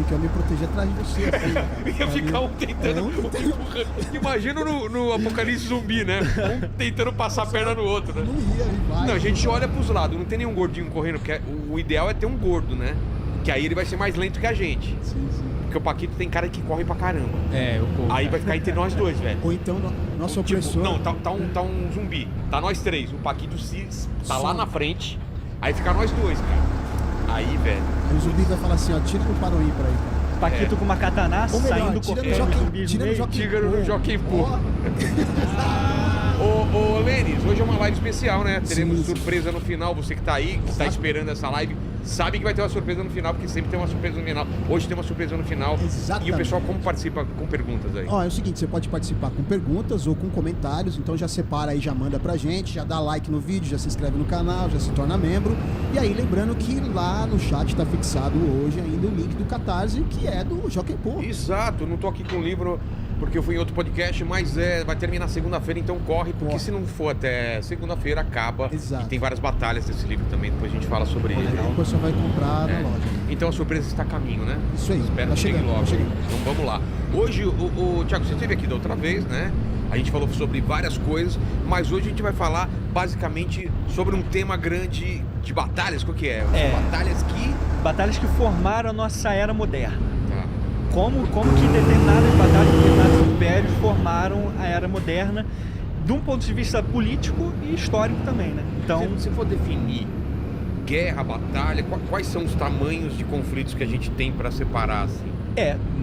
assim, que eu me proteger atrás de você. Assim, Ia ficar um tentando. Imagina no apocalipse zumbi, né? Um tentando passar a perna no outro, né? Não ia, vai. Não, a gente olha pros lados, não tem nenhum gordinho correndo, porque o ideal é ter um gordo, né? Que aí ele vai ser mais lento que a gente. Sim. Porque o Paquito tem cara que corre pra caramba. Eu corro. Aí vai ficar entre nós dois, velho. Ou então, nosso opressor... Não, tá um zumbi. Tá nós três. O Paquito tá lá na frente. Aí fica nós dois, cara. Aí, velho. Aí o zumbi vai falar assim, ó, tira no Paroí pra aí, cara. Paquito com uma katanaça, Ou melhor, saindo tira correndo no os zumbis no meio. Tira no Jockey Pô. Ô, Lênis, hoje é uma live especial, né? Teremos Sim. surpresa no final. Você que tá aí, que tá esperando essa live, sabe que vai ter uma surpresa no final, porque sempre tem uma surpresa no final. Hoje tem uma surpresa no final. Exatamente. E o pessoal como participa com perguntas aí? Ó, é o seguinte, você pode participar com perguntas ou com comentários, então já separa aí, já manda pra gente, já dá like no vídeo, já se inscreve no canal, já se torna membro. E aí, lembrando que lá no chat tá fixado hoje ainda o link do Catarse, que é do Jockey Pô. Exato, não tô aqui com o livro porque eu fui em outro podcast, mas vai terminar segunda-feira, então corre, porque se não for até segunda-feira, acaba. Exato. E tem várias batalhas desse livro também, depois a gente fala sobre ele. Aí depois você vai comprar na loja. Então a surpresa está a caminho, né? Isso aí, Espero tá que chegue chegando, logo. tá chegando. Então vamos lá. Hoje, o Thiago, você esteve aqui da outra vez, né? A gente falou sobre várias coisas, mas hoje a gente vai falar basicamente sobre um tema grande de batalhas. Qual que é? Batalhas que formaram a nossa era moderna. Tá. Como que determinadas batalhas, determinados impérios formaram a era moderna, de um ponto de vista político e histórico também, né? Então, Se for definir guerra, batalha, quais são os tamanhos de conflitos que a gente tem para separar, assim?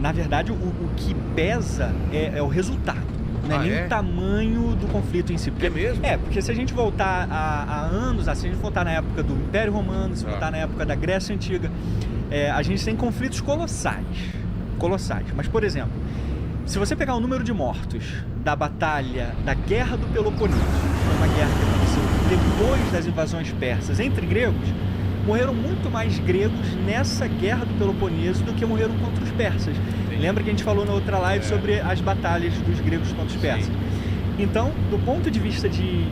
na verdade, o que pesa é o resultado, não é nem o tamanho do conflito em si. Porque, É mesmo? Porque se a gente voltar a anos, se a gente voltar na época do Império Romano, se voltar na época da Grécia Antiga, a gente tem conflitos colossais. Mas, por exemplo, se você pegar o número de mortos da Guerra do Peloponeso, que foi uma guerra que aconteceu depois das invasões persas entre gregos, morreram muito mais gregos nessa Guerra do Peloponeso do que morreram contra os persas. Lembra que a gente falou na outra live sobre as batalhas dos gregos contra os persas? Sim. Então, do ponto de vista de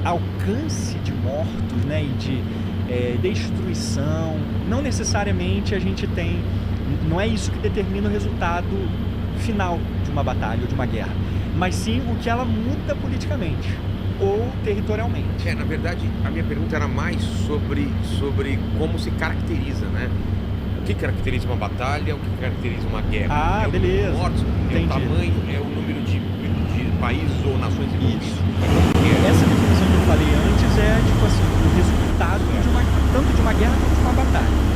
alcance de mortos, né, e de destruição, não necessariamente a gente tem... Não é isso que determina o resultado final de uma batalha ou de uma guerra, mas sim o que ela muda politicamente ou territorialmente. Na verdade, a minha pergunta era mais sobre como se caracteriza, né? O que caracteriza uma batalha, o que caracteriza uma guerra? Ah, beleza. O número de mortos, é o tamanho, é o número de países ou nações envolvidas. Essa definição que eu falei antes é, tipo assim, o resultado tanto de uma guerra quanto de uma batalha.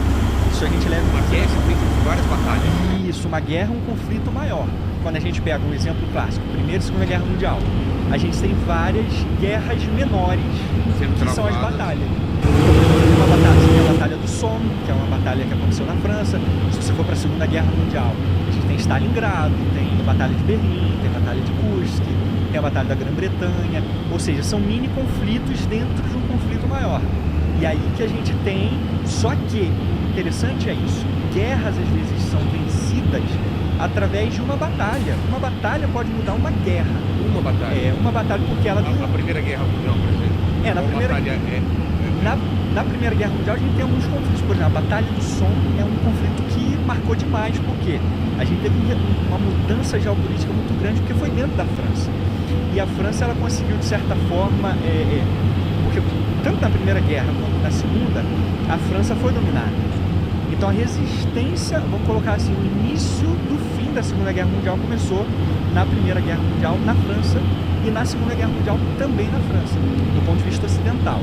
Isso a gente leva uma guerra feita de várias batalhas. Isso, uma guerra é um conflito maior. Quando a gente pega um exemplo clássico, Primeira e Segunda Guerra Mundial, a gente tem várias guerras menores que são as batalhas. Você tem a Batalha do Somme, que é uma batalha que aconteceu na França. Se você for para a Segunda Guerra Mundial, a gente tem Stalingrado, tem a Batalha de Berlim, tem a Batalha de Kursk, tem a Batalha da Grã-Bretanha. Ou seja, são mini conflitos dentro de um conflito maior. E aí que a gente tem, só que interessante é isso, guerras às vezes são vencidas através de uma batalha. Uma batalha pode mudar uma guerra. Uma batalha? Uma batalha porque ela... A Primeira Guerra Mundial, por exemplo? Na Primeira Guerra Mundial a gente tem alguns conflitos. Por exemplo, a Batalha do Somme é um conflito que marcou demais, porque a gente teve uma mudança geopolítica muito grande, porque foi dentro da França. E a França, ela conseguiu, de certa forma, porque tanto na Primeira Guerra quanto na Segunda, a França foi dominada. Então a resistência, vamos colocar assim, o início do fim da Segunda Guerra Mundial começou na Primeira Guerra Mundial na França e na Segunda Guerra Mundial também na França, do ponto de vista ocidental,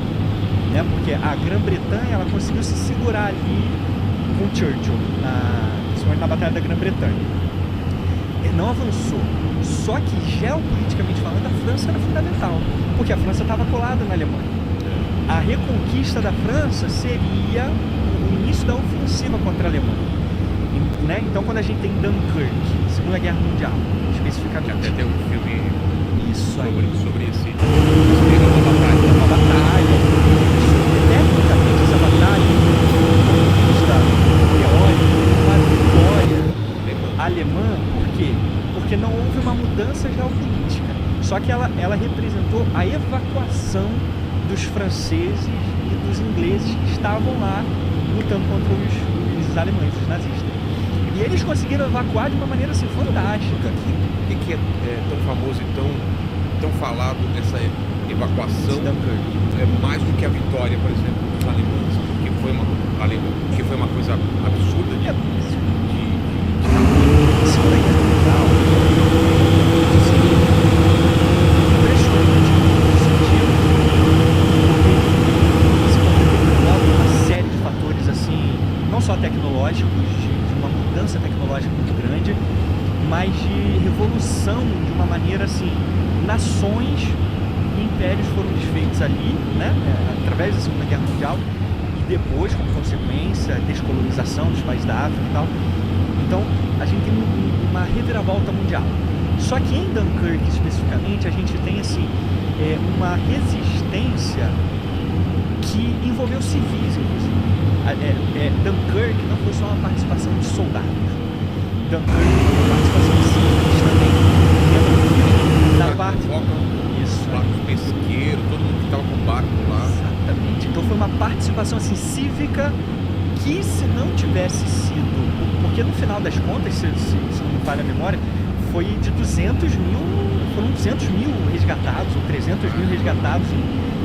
né? Porque a Grã-Bretanha, ela conseguiu se segurar ali com Churchill, principalmente na Batalha da Grã-Bretanha. Não avançou, só que geopoliticamente falando, a França era fundamental, porque a França estava colada na Alemanha. A reconquista da França seria o início da ofensiva contra a Alemanha, né? Então, quando a gente tem Dunkirk, Segunda Guerra Mundial, especificamente... Até tem um filme sobre esse... Uma batalha. Tecnicamente, essa batalha, do ponto de vista teórico, uma vitória alemã. Por quê? Porque não houve uma mudança geopolítica, só que ela representou a evacuação dos franceses e dos ingleses que estavam lá lutando contra os os alemães, os nazistas. E eles conseguiram evacuar de uma maneira assim, fantástica. Por que é tão famoso e tão falado essa evacuação? É mais do que a vitória, por exemplo, dos alemães, que foi uma coisa absurda de Segunda Guerra Mundial, assim, impressionante no sentido, porque envolve uma série de fatores assim, não só tecnológicos, de uma mudança tecnológica muito grande, mas de revolução de uma maneira assim, nações e impérios foram desfeitos ali, né, através da Segunda Guerra Mundial, e depois, como consequência, a descolonização dos países da África e tal. Então, a gente tem uma reviravolta mundial. Só que em Dunkirk, especificamente, a gente tem assim, uma resistência que envolveu civis, inclusive. Dunkirk não foi só uma participação de soldados. Dunkirk foi uma participação de civis também. Na parte... Isso. Barcos pesqueiros, todo mundo que estava com barco lá. Exatamente. Então foi uma participação assim, cívica que, se não tivesse sido... Porque no final das contas, se não me falha a memória, foi de 200 mil... Foram 200 mil resgatados, ou 300 mil resgatados.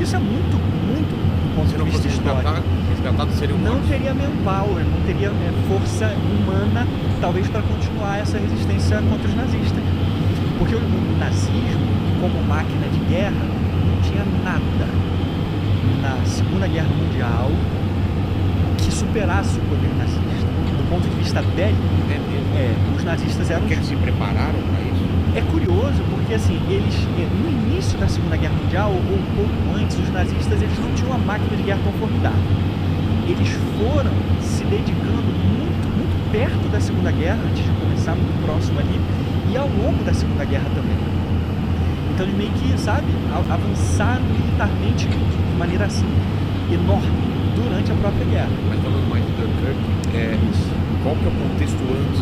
Isso é muito, muito do ponto de vista histórico. Resgatados seriam não mortos. teria manpower, não teria força humana, talvez, para continuar essa resistência contra os nazistas. Porque o nazismo, como máquina de guerra, não tinha nada na Segunda Guerra Mundial que superasse o poder nazista. Do ponto de vista bélico, os nazistas eram... Porque eles se prepararam para isso? É curioso porque, assim, eles, no início da Segunda Guerra Mundial, ou um pouco antes, os nazistas eles não tinham uma máquina de guerra tão formidável. Eles foram se dedicando muito, muito perto da Segunda Guerra, antes de começar, muito próximo ali, e ao longo da Segunda Guerra também. Então eles meio que, sabe, avançaram militarmente de maneira assim, enorme, durante a própria guerra. Mas falando mais de Dunkirk, qual que é o contexto antes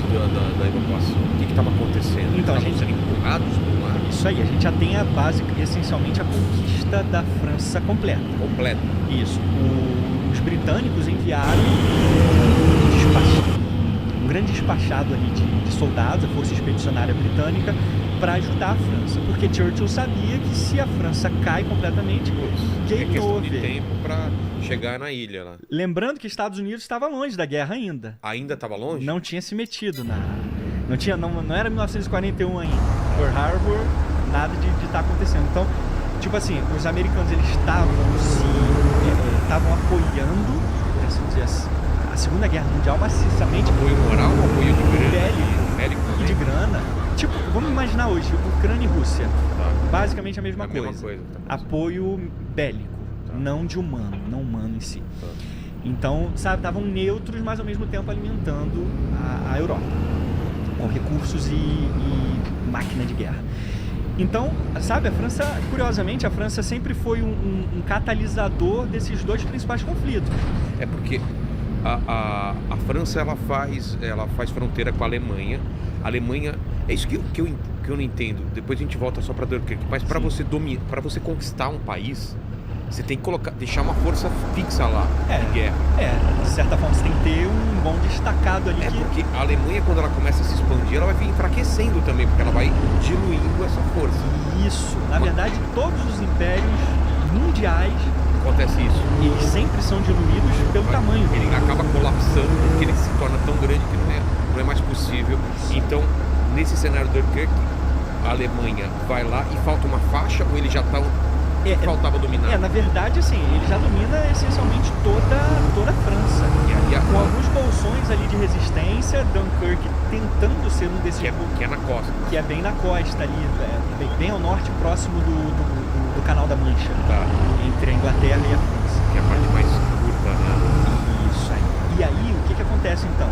da evacuação? O que estava acontecendo? Então, Estavam sendo empurrados por mar? Isso aí, a gente já tem a base, essencialmente, a conquista da França completa. Completa. Isso. Os britânicos enviaram um grande despachado ali de soldados, a Força Expedicionária Britânica, para ajudar a França. Porque Churchill sabia que se a França cai completamente, é questão de tempo para chegar na ilha lá. Lembrando que Estados Unidos estava longe da guerra ainda. Ainda estava longe? Não tinha se metido na... Não era 1941 ainda. Pearl Harbor, nada de estar acontecendo. Então, tipo assim, os americanos eles estavam apoiando, por assim dizer, a Segunda Guerra Mundial maciçamente. Apoio moral ou apoio de grana? Bélico e de grana. Tipo, vamos imaginar hoje, Ucrânia e Rússia. Tá. Basicamente a mesma Mesma coisa. coisa. Apoio bélico, não de humano, não humano em si. Tá. Então, sabe, estavam neutros, mas ao mesmo tempo alimentando a Europa com recursos e máquina de guerra. Então, sabe, a França, curiosamente, a França sempre foi um catalisador desses dois principais conflitos. É porque a França ela faz fronteira com a Alemanha. A Alemanha, é isso que eu não entendo. Depois a gente volta só para Dunkirk. Mas para você conquistar um país, você tem que deixar uma força fixa lá de guerra. De certa forma você tem que ter um bom destacado ali. Porque a Alemanha, quando ela começa a se expandir, ela vai vir enfraquecendo também, porque ela vai diluindo essa força. Isso. Na verdade, todos os impérios mundiais acontece isso. Eles sempre são diluídos pelo tamanho. Ele acaba colapsando porque ele se torna tão grande que não é mais possível. Então, nesse cenário do Dunkirk, a Alemanha vai lá e falta uma faixa ou ele já está... faltava dominar? Na verdade, assim, ele já domina essencialmente toda a França. Com alguns bolsões ali de resistência, Dunkirk tentando ser um desses... Que é na costa. Que é bem na costa ali, bem ao norte, próximo do Canal da Mancha. Tá. Entre a Inglaterra e a França. Que é a parte mais curta, né? Isso aí. E aí, o que acontece então?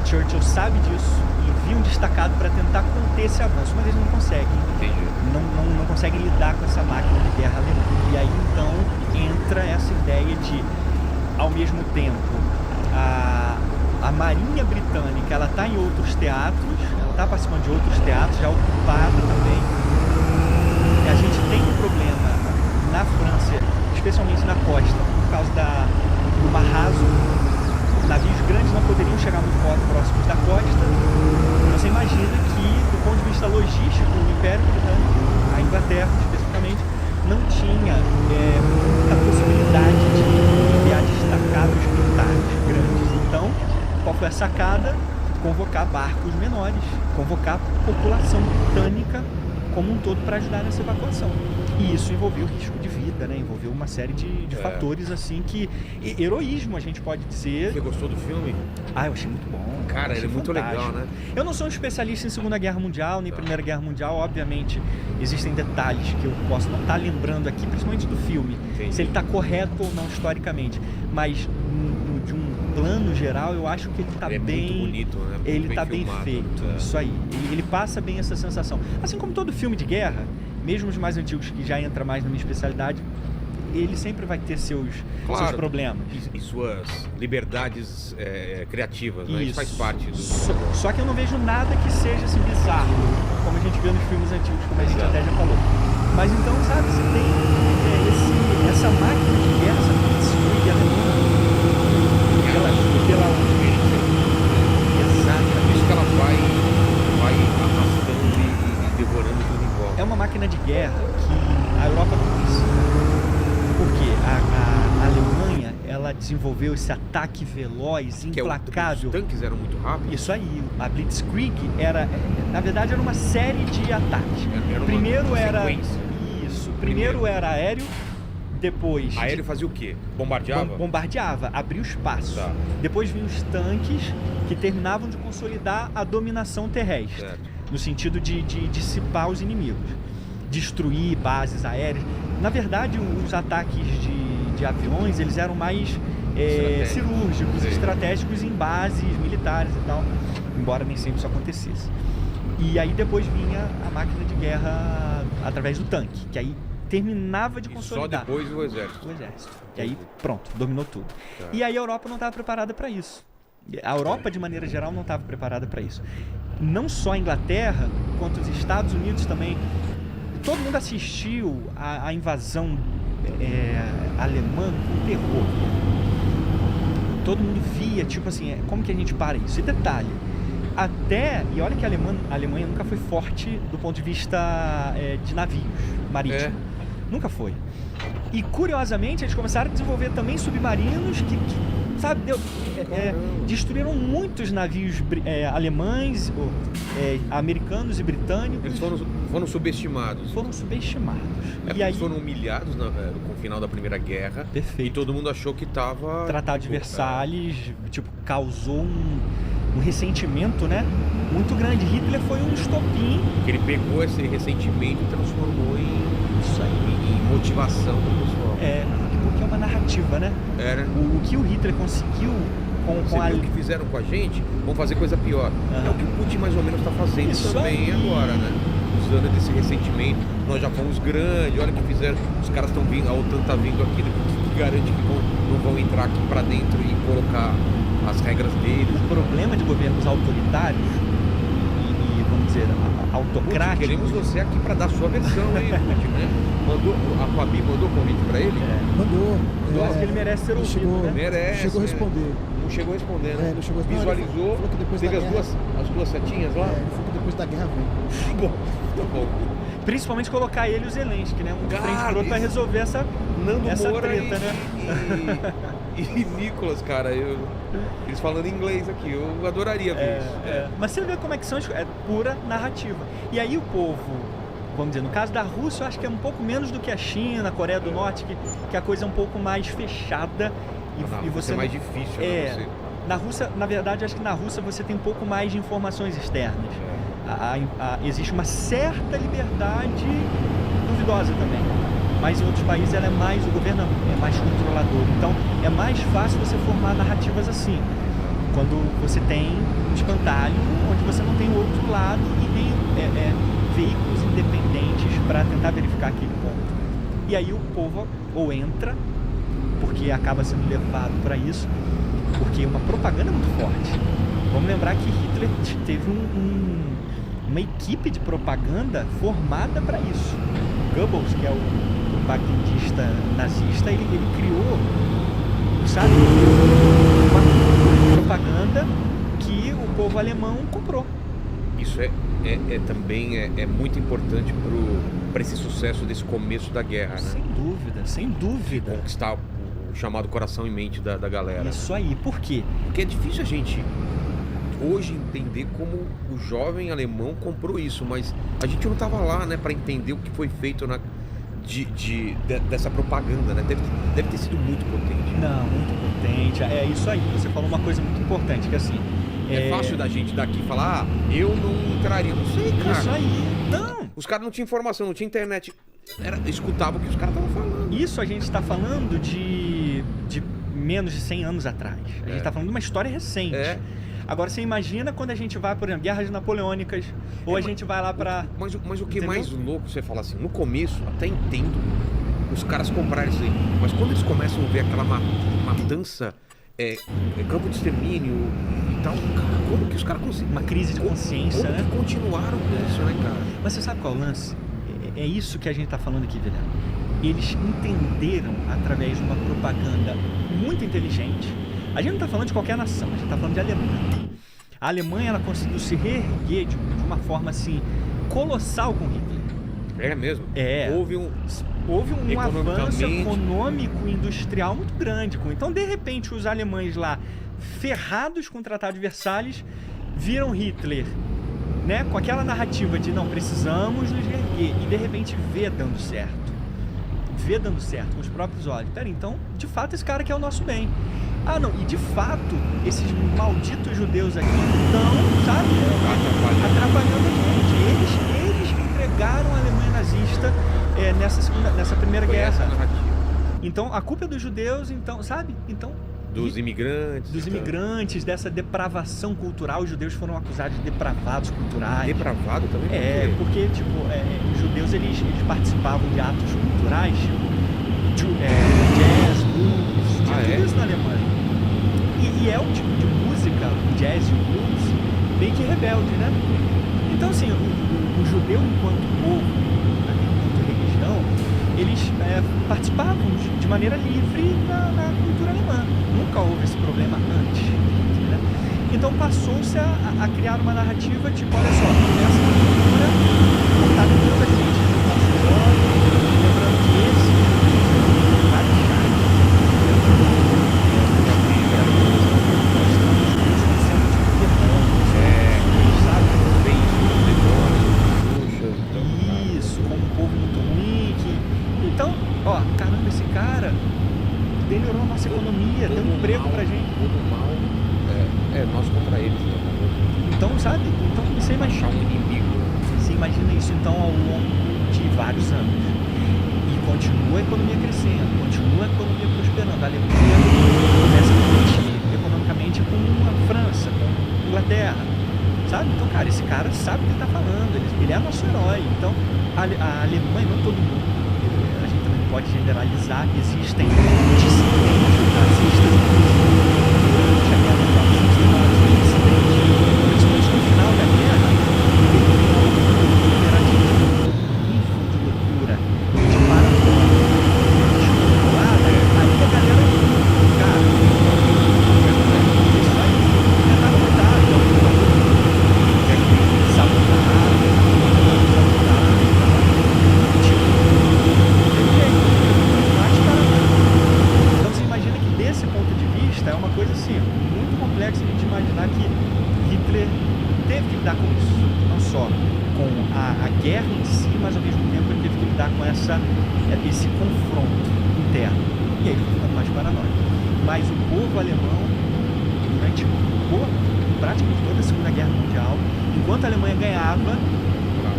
Churchill sabe disso, envia um destacado para tentar conter esse avanço, mas eles não conseguem. Entendi. Não conseguem lidar com essa máquina de guerra alemã. E aí então entra essa ideia de, ao mesmo tempo, a Marinha Britânica ela está em outros teatros, ela está participando de outros teatros, já ocupada também. E a gente tem um problema na França, especialmente na costa, por causa do Mar Raso. navios grandes não poderiam chegar muito próximos da costa. Então você imagina que, do ponto de vista logístico, o Império Britânico, a Inglaterra especificamente, não tinha muita possibilidade de enviar destacados militares grandes. Então, qual foi a sacada? Convocar barcos menores, convocar a população britânica como um todo para ajudar nessa evacuação. E isso envolveu risco de vida, né? Envolveu uma série de fatores assim que... heroísmo, a gente pode dizer. Você gostou do filme? Eu achei muito bom. Cara, ele é muito legal, né? Eu não sou um especialista em Segunda Guerra Mundial, nem Primeira Guerra Mundial. Obviamente, existem detalhes que eu posso não estar lembrando aqui, principalmente do filme. Entendi. Se ele está correto ou não historicamente. Mas, de um plano geral, eu acho que ele está Ele é bem... muito bonito, né? Muito Ele está bem filmado. feito, isso aí. Ele passa bem essa sensação. Assim como todo filme de guerra, mesmo os mais antigos, que já entra mais na minha especialidade, ele sempre vai ter seus problemas. E suas liberdades criativas, né? Isso faz parte do... Só que eu não vejo nada que seja assim bizarro, como a gente vê nos filmes antigos, como a gente até já falou. Mas então, sabe, você tem essa máquina de guerra, essa Blitzkrieg alemã, pela exatamente. Isso que ela vai arrastando e devorando tudo em volta. É uma máquina de guerra que a Europa não precisa. Porque a Alemanha, ela desenvolveu esse ataque veloz, implacável. Os tanques eram muito rápidos. Isso aí, a Blitzkrieg na verdade era uma série de ataques. Primeiro era aéreo, depois... Aéreo fazia o quê? Bombardeava? Bombardeava, abria o espaço. Tá. Depois vinham os tanques que terminavam de consolidar a dominação terrestre. Certo. No sentido de dissipar os inimigos. Destruir bases aéreas. Na verdade, os ataques de aviões, eles eram mais cirúrgicos, estratégicos em bases militares e tal. Embora nem sempre isso acontecesse. E aí depois vinha a máquina de guerra através do tanque, que aí terminava de consolidar. Só depois o exército. E aí, pronto, dominou tudo. Tá. E aí a Europa não estava preparada para isso. A Europa, de maneira geral, não estava preparada para isso. Não só a Inglaterra, quanto os Estados Unidos também. Todo mundo assistiu à invasão alemã com terror. Todo mundo via, tipo assim, como que a gente para isso? E detalhe, e olha que a Alemanha nunca foi forte do ponto de vista de navios marítimos. Nunca foi. E curiosamente eles começaram a desenvolver também submarinos que sabe, destruíram muitos navios alemães, americanos e britânicos. Eles foram subestimados. E aí eles foram humilhados no final da Primeira Guerra. Perfeito. E todo mundo achou que estava... Tratado de Versalhes, causou um ressentimento, né, muito grande. Hitler foi um estopim. Ele pegou esse ressentimento e transformou em motivação do pessoal. Porque é uma narrativa, né? O que o Hitler conseguiu com o que fizeram com a gente, vão fazer coisa pior. É o que o Putin mais ou menos está fazendo Isso também aí. agora, né? Usando desse ressentimento. Nós já fomos grandes, olha o que fizeram. Os caras estão vindo, a OTAN está vindo aqui, que garante que não vão entrar aqui para dentro e colocar as regras deles. O problema de governos autoritários e vamos dizer, autocráticos... Putin, queremos você aqui para dar a sua versão, hein, Putin, né? A Fabi mandou convite para ele? Mandou. Acho que ele merece ser ouvido, né? Merece. Chegou a responder. Não chegou a responder, né? Não chegou a responder. Visualizou, Falou que depois teve da guerra... as duas setinhas lá? Ele falou que depois da guerra veio. Bom, tá bom. Principalmente colocar ele e o Zelensky, né? Um de frente pro outro pra resolver essa Moura treta, né? E Nicolas, cara, eles falando inglês aqui, eu adoraria ver isso. Mas você vê como é que são, é pura narrativa. E aí o povo, vamos dizer, no caso da Rússia, eu acho que é um pouco menos do que a China, a Coreia do Norte, que a coisa é um pouco mais fechada. E você é mais difícil, né? Na Rússia, na verdade, acho que na Rússia você tem um pouco mais de informações externas. Existe uma certa liberdade duvidosa também. Mas em outros países o governo é mais controlador. Então é mais fácil você formar narrativas assim. Quando você tem um espantalho, onde você não tem o outro lado e nem veículos independentes para tentar verificar aquele ponto. E aí o povo ou entra, porque acaba sendo levado para isso, porque uma propaganda é muito forte. Vamos lembrar que Hitler teve uma equipe de propaganda formada para isso. Goebbels, que é o propagandista nazista, ele criou, sabe, uma cultura nazista que o povo alemão comprou. Isso também é muito importante para esse sucesso desse começo da guerra, né? Sem dúvida, sem dúvida. Conquistar o chamado coração e mente da galera. Isso aí, por quê? Porque é difícil a gente hoje entender como o jovem alemão comprou isso, mas a gente não estava lá, né, para entender o que foi feito dessa propaganda, né? Deve ter sido muito potente. Não, muito potente. É isso aí, você falou uma coisa muito importante, que assim... É fácil da gente daqui falar, eu não entraria, não sei, cara. Isso aí, não. Os caras não tinham informação, não tinha internet, escutava o que os caras estavam falando. Isso a gente está falando de menos de 100 anos atrás. A gente está falando de uma história recente. Agora, você imagina quando a gente vai, por exemplo, guerras napoleônicas, ou a gente vai lá pra... Mas o que é entendeu? mais louco, você fala assim, no começo, até entendo os caras comprarem isso aí, mas quando eles começam a ver aquela matança, campo de extermínio e tal, cara, como que os caras conseguem? Uma crise de consciência, como né? que continuaram com isso, né, cara? Mas você sabe qual é o lance? É isso que a gente tá falando aqui, Vilela. Eles entenderam, através de uma propaganda muito inteligente. A gente não tá falando de qualquer nação, a gente tá falando de Alemanha. A Alemanha, ela conseguiu se reerguer de uma forma, assim, colossal com Hitler. É mesmo? Houve um avanço econômico e industrial muito grande. Então, de repente, os alemães lá, ferrados com o Tratado de Versalhes, viram Hitler, né, com aquela narrativa de não, precisamos nos reerguer, e de repente vê dando certo com os próprios olhos. Pera, então, de fato, esse cara quer o nosso bem. Ah, não, e de fato, esses malditos judeus aqui estão, sabe, atrapalhando a gente. Eles entregaram a Alemanha nazista nessa primeira guerra. Então, a culpa é dos judeus, então, sabe? Então, dos imigrantes, dessa depravação cultural. Os judeus foram acusados de depravados culturais. Depravado também? Porque tipo, os judeus eles participavam de atos culturais, jazz, blues, tudo isso na Alemanha. E é um tipo de música, o jazz e o blues, meio que rebelde, né? Então, assim, o judeu enquanto povo, enquanto religião, eles participavam de maneira livre na cultura alemã. Nunca houve esse problema antes, né? Então passou-se a criar uma narrativa tipo, olha só, essa cultura está dentro da gente, dos nossos olhos, lembrando que esse vai deixar isso, como um povo muito ruim, então, caramba, esse cara melhorou a nossa economia, deu um emprego pra gente. Todo mal nós contra eles, né? Então, sabe? Então, você imagina. Achar um inimigo. Você imagina isso, então, ao longo de vários anos. E continua a economia crescendo, continua a economia prosperando. A Alemanha começa a competir economicamente com a França, com a Inglaterra, sabe? Então, cara, esse cara sabe o que ele tá falando, ele é nosso herói. Então, a Alemanha, não todo mundo, a gente também pode generalizar, existem dissidentes nazistas, durante a guerra principalmente no final da guerra, de loucura, de paranoia, aí a galera, cara, isso aí tá contado, sabotar, então você imagina que desse ponto de vista é uma coisa assim, muito complexa a gente imaginar que Hitler teve que lidar com isso, não só com a guerra em si, mas ao mesmo tempo ele teve que lidar com esse confronto interno. E aí ele ficou mais paranoico. Mas o povo alemão, durante praticamente toda a Segunda Guerra Mundial, enquanto a Alemanha ganhava,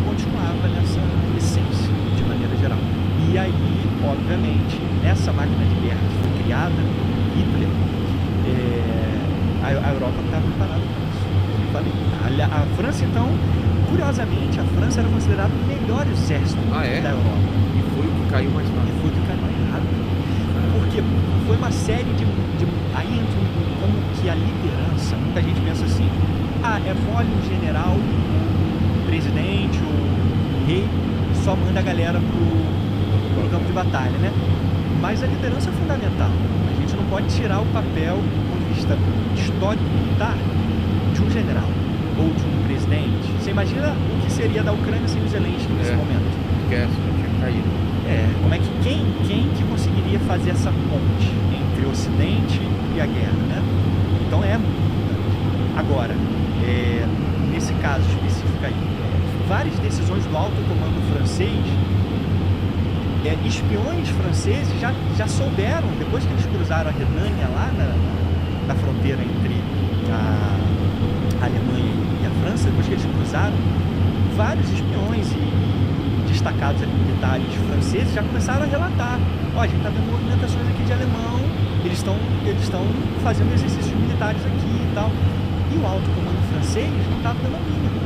continuava nessa essência, de maneira geral. E aí, obviamente, essa máquina de guerra que foi criada por Hitler, a Europa não estava preparada para isso. Como eu falei. A França, então, curiosamente, a França era considerada o melhor exército da Europa. E foi o que caiu mais rápido. E foi o que caiu mais rápido. Porque foi uma série de aí entra como que a liderança, muita gente pensa assim, é mole o general, o presidente, o rei, só manda a galera pro campo de batalha, né? Mas a liderança é fundamental. A gente não pode tirar o papel do ponto de vista vista histórico militar de um general ou de um presidente. Você imagina o que seria da Ucrânia sem o Zelensky nesse momento? Esquece, não tinha caído. Como é que quem que conseguiria fazer essa ponte entre o Ocidente e a guerra, né? Então é muito importante. Agora, nesse caso específico aí, várias decisões do alto comando francês, espiões franceses já souberam, depois que eles cruzaram a Renânia lá na fronteira entre a Alemanha e a França, depois que eles cruzaram, vários espiões e destacados militares franceses já começaram a relatar: a gente está vendo movimentações aqui de alemão, eles estão fazendo exercícios militares aqui e tal. E o alto comando francês não estava dando a mínima.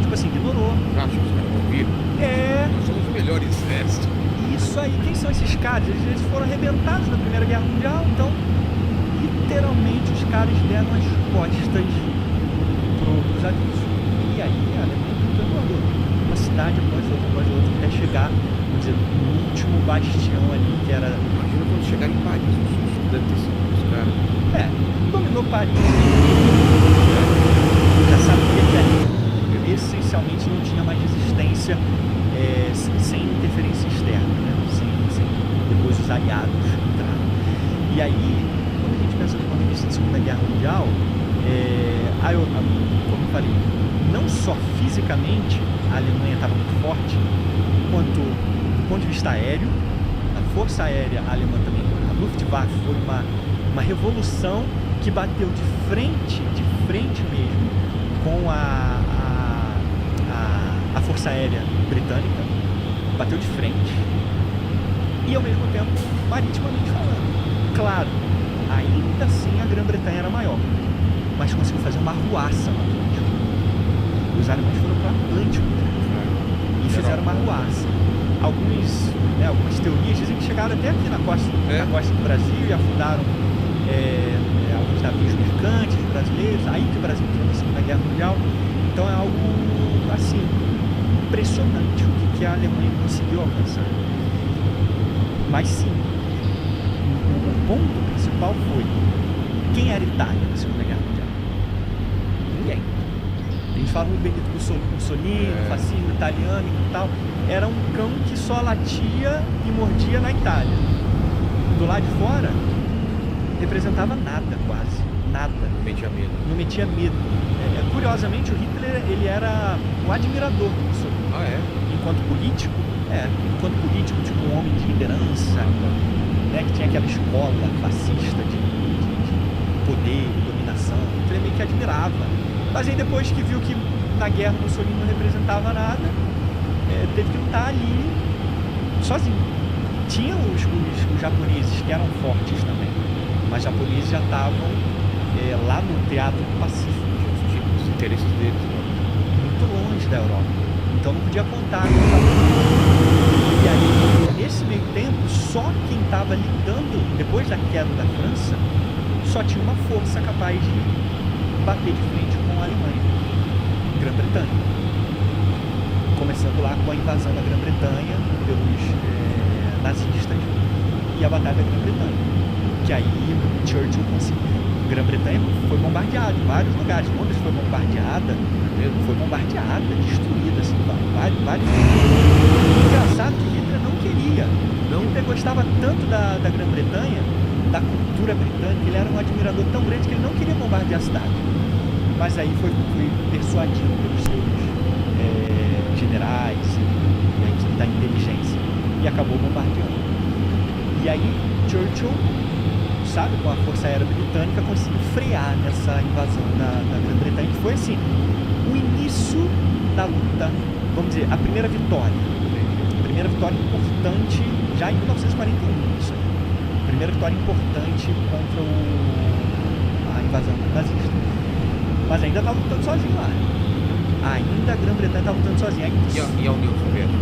Tipo assim, ignorou. Acho que os caras vão vir. Nós somos o melhor exército. Isso aí, quem são esses caras? Eles foram arrebentados na Primeira Guerra Mundial, então literalmente os caras deram as costas pros avisos. E aí a Alemanha mandou uma cidade após outra, até chegar, vamos dizer, no último bastião ali, que era... Imagina quando chegar em Paris, o susto deve ter sido os caras. Dominou Paris. Já sabia que ali essencialmente não tinha mais resistência sem interferência externa, né? sem depois os aliados entraram. E aí, quando a gente pensa do ponto de vista da Segunda Guerra Mundial, como eu falei, não só fisicamente a Alemanha estava muito forte, quanto do ponto de vista aéreo, a força aérea alemã também, a Luftwaffe, foi uma revolução que bateu de frente mesmo com a força aérea britânica, bateu de frente, e ao mesmo tempo maritimamente falando. Claro, ainda assim a Grã-Bretanha era maior, mas conseguiu fazer uma arruaça no Atlântico. Os alemães foram para o Atlântico e fizeram uma arruaça. Algumas teorias dizem que chegaram até aqui na costa do Brasil e afundaram alguns navios mercantes brasileiros, aí que o Brasil entrou na Segunda Guerra Mundial. Então é algo assim impressionante o que a Alemanha conseguiu alcançar. Mas sim, o ponto principal foi: quem era a Itália na Segunda Guerra Mundial? Ninguém. A gente fala muito Benito Mussolini, fascismo italiano e tal. Era um cão que só latia e mordia na Itália. Do lado de fora, representava nada, quase nada. Não metia medo. Curiosamente, o Hitler, ele era um admirador do Mussolini. Enquanto político, tipo um homem de liderança, né, que tinha aquela escola fascista de poder e dominação. Então ele meio que admirava. Mas aí depois que viu que na guerra o Mussolini não representava nada, teve que lutar ali sozinho. Tinha os japoneses que eram fortes também, mas os japoneses já estavam lá no Teatro Pacífico. Os interesses deles muito longe da Europa, então não podia contar com o Japão. E aí, nesse meio tempo, só quem estava lidando, depois da queda da França, só tinha uma força capaz de bater de frente com a Alemanha, Grã-Bretanha. Começando lá com a invasão da Grã-Bretanha pelos nazistas e a Batalha da Grã-Bretanha, que aí Churchill conseguiu. Grã-Bretanha foi bombardeada em vários lugares. Londres foi bombardeada, destruída, assim, vários. Engraçado que Hitler não queria. Hitler gostava tanto da Grã-Bretanha, da cultura britânica, ele era um admirador tão grande que ele não queria bombardear a cidade. Mas aí foi persuadido pelos seus generais e a equipe da inteligência e acabou bombardeando. E aí Churchill, sabe, com a Força Aérea Britânica, conseguiu frear nessa invasão da Grã-Bretanha, que foi assim, o início da luta, vamos dizer, a primeira vitória importante já em 1941, isso aí. Primeira vitória importante contra a invasão nazista. Mas ainda está lutando sozinho lá. Ainda a Grã-Bretanha está lutando sozinha. E a União Soviética?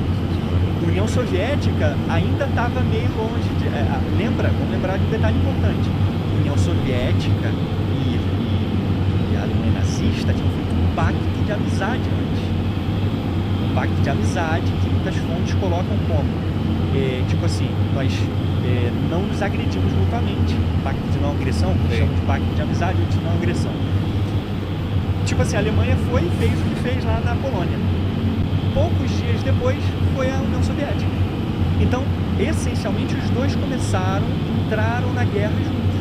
A União Soviética ainda estava meio longe de... vamos lembrar de um detalhe importante. A União Soviética e a Alemanha nazista tinham feito um pacto de amizade antes. Um pacto de amizade que muitas fontes colocam como tipo assim, nós não nos agredimos mutuamente. Pacto de não agressão, que Sim. chamam de pacto de amizade ou de não agressão. Tipo assim, a Alemanha foi e fez o que fez lá na Polônia. Poucos dias depois foi a União Soviética. Então, essencialmente, os dois entraram na guerra juntos.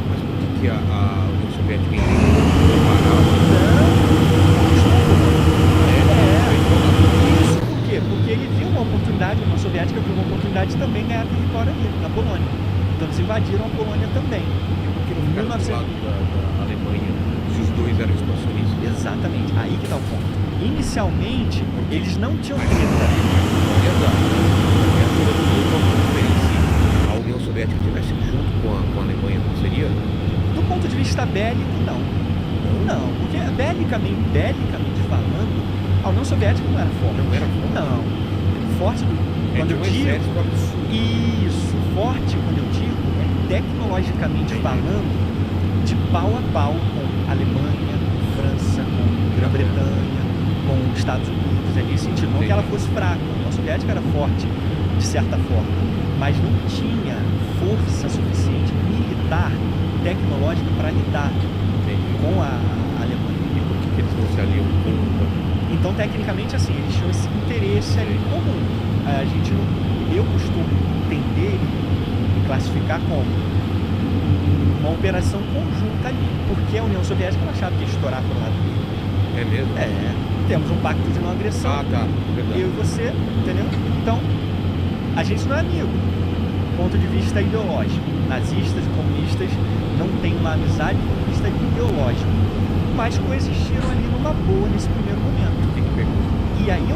Mas por que a União Soviética Isso por quê? Porque ele viu uma oportunidade, a União Soviética viu uma oportunidade de também ganhar território ali, na Polônia. Então eles invadiram a Polônia também. Por que não ficaram do 1900? lado da Alemanha se os dois eram expansionistas? Exatamente, aí que tá o ponto. Inicialmente, eles não tinham treta. Exato. Se a União Soviética estivesse junto com a Alemanha, não seria? Do ponto de vista bélico, não. Não, porque belicamente falando, a União Soviética não era forte. Não era forte? Não. Forte, quando eu digo... exército absurdo. Isso, forte, quando eu digo, é tecnologicamente falando, de pau a pau com Alemanha, França, com Grã-Bretanha, com Estados Unidos, é nesse sentido. Não que ela fosse fraca, a União Soviética era forte, de certa forma, mas não tinha força suficiente militar, tecnológica para lidar com a Alemanha. E por que eles não se aliam com... Então, tecnicamente, assim, eles tinham esse interesse ali comum. A gente não, eu costumo entender e classificar como uma operação conjunta ali, porque a União Soviética ela achava que ia estourar pro lado dele. É mesmo? Temos um pacto de não agressão. Ah, tá. Verdade. Eu e você, entendeu? Então, a gente não é amigo. Ponto de vista ideológico. Nazistas e comunistas não têm uma amizade do ponto de vista ideológico, mas coexistiram ali numa boa nesse primeiro momento. O que pegou? E aí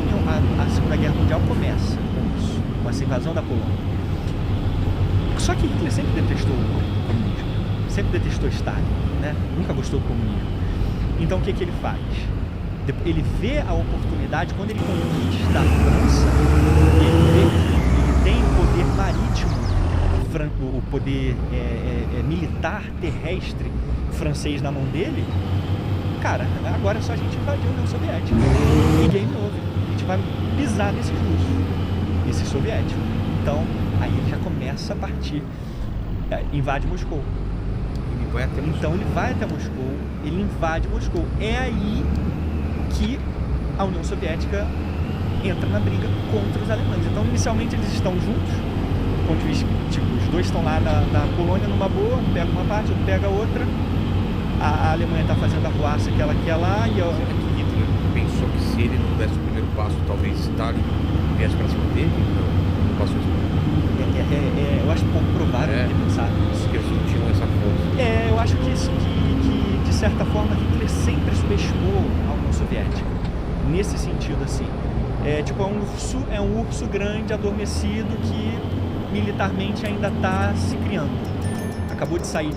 a Segunda Guerra Mundial começa com isso, com essa invasão da Polônia. Só que Hitler sempre detestou o comunismo, sempre detestou Stalin, né? Nunca gostou do comunismo. Então o que ele faz? Ele vê a oportunidade, quando ele conquista a França, ele tem poder marítimo, o poder militar, terrestre francês na mão dele. Cara, agora é só a gente invadir a União Soviética. E game over. A gente vai pisar nesses russos, nesses soviéticos. Então, aí ele já começa a partir. Invade Moscou. Ele vai até Moscou. Então ele vai até Moscou, ele invade Moscou. É aí que a União Soviética entra na briga contra os alemães. Então, inicialmente eles estão juntos, do ponto de vista, tipo, os dois estão lá na Polônia numa boa, um pega uma parte, outro pega a outra. A Alemanha está fazendo a ruaça que ela quer lá e... Será que Hitler pensou que se ele não desse o primeiro passo, talvez Stalin viesse para cima dele? Não passou isso. Eu acho pouco provável ele pensar nisso. Porque eles não tinham essa força. Eu acho que de certa forma Hitler sempre subestimou a União Soviética. Nesse sentido, assim. É um urso grande, adormecido, que militarmente ainda está se criando. Acabou de sair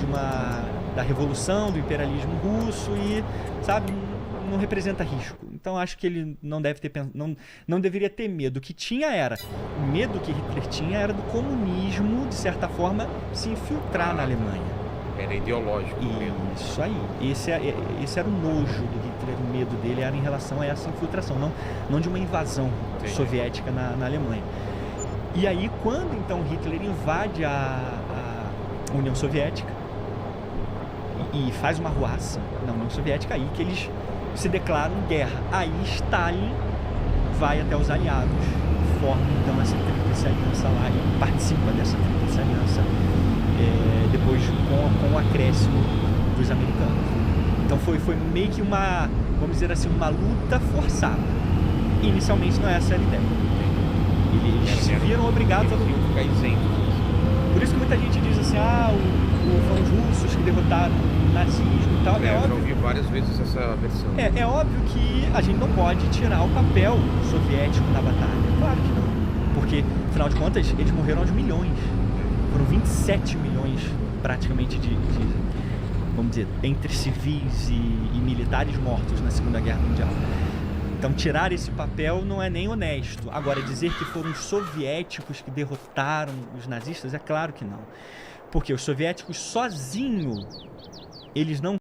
da revolução, do imperialismo russo e, sabe, não representa risco. Então acho que ele não deve ter não deveria ter medo. O que tinha o medo que Hitler tinha era do comunismo, de certa forma, se infiltrar na Alemanha. Era ideológico mesmo. Isso aí. Esse era o nojo do Hitler, o medo dele era em relação a essa infiltração, não de uma invasão soviética na Alemanha. E aí, quando então Hitler invade a União Soviética e faz uma ruaça na União Soviética, aí que eles se declaram guerra. Aí Stalin vai até os aliados, forma então essa tríplice aliança lá e participa dessa tríplice aliança, depois com o acréscimo dos americanos. Então foi meio que uma, vamos dizer assim, uma luta forçada. Inicialmente não é essa a ideia. Eles se viram obrigados a lutar. Ficar isentos. Por isso que muita gente diz assim, foram os russos que derrotaram o nazismo e tal. Eu já ouvi várias vezes essa versão. É óbvio que a gente não pode tirar o papel soviético na batalha. Claro que não. Porque, afinal de contas, eles morreram aos milhões. Foram 27 milhões, praticamente, de vamos dizer, entre civis e militares mortos na Segunda Guerra Mundial. Então, tirar esse papel não é nem honesto. Agora, dizer que foram os soviéticos que derrotaram os nazistas, é claro que não. Porque os soviéticos sozinhos, eles não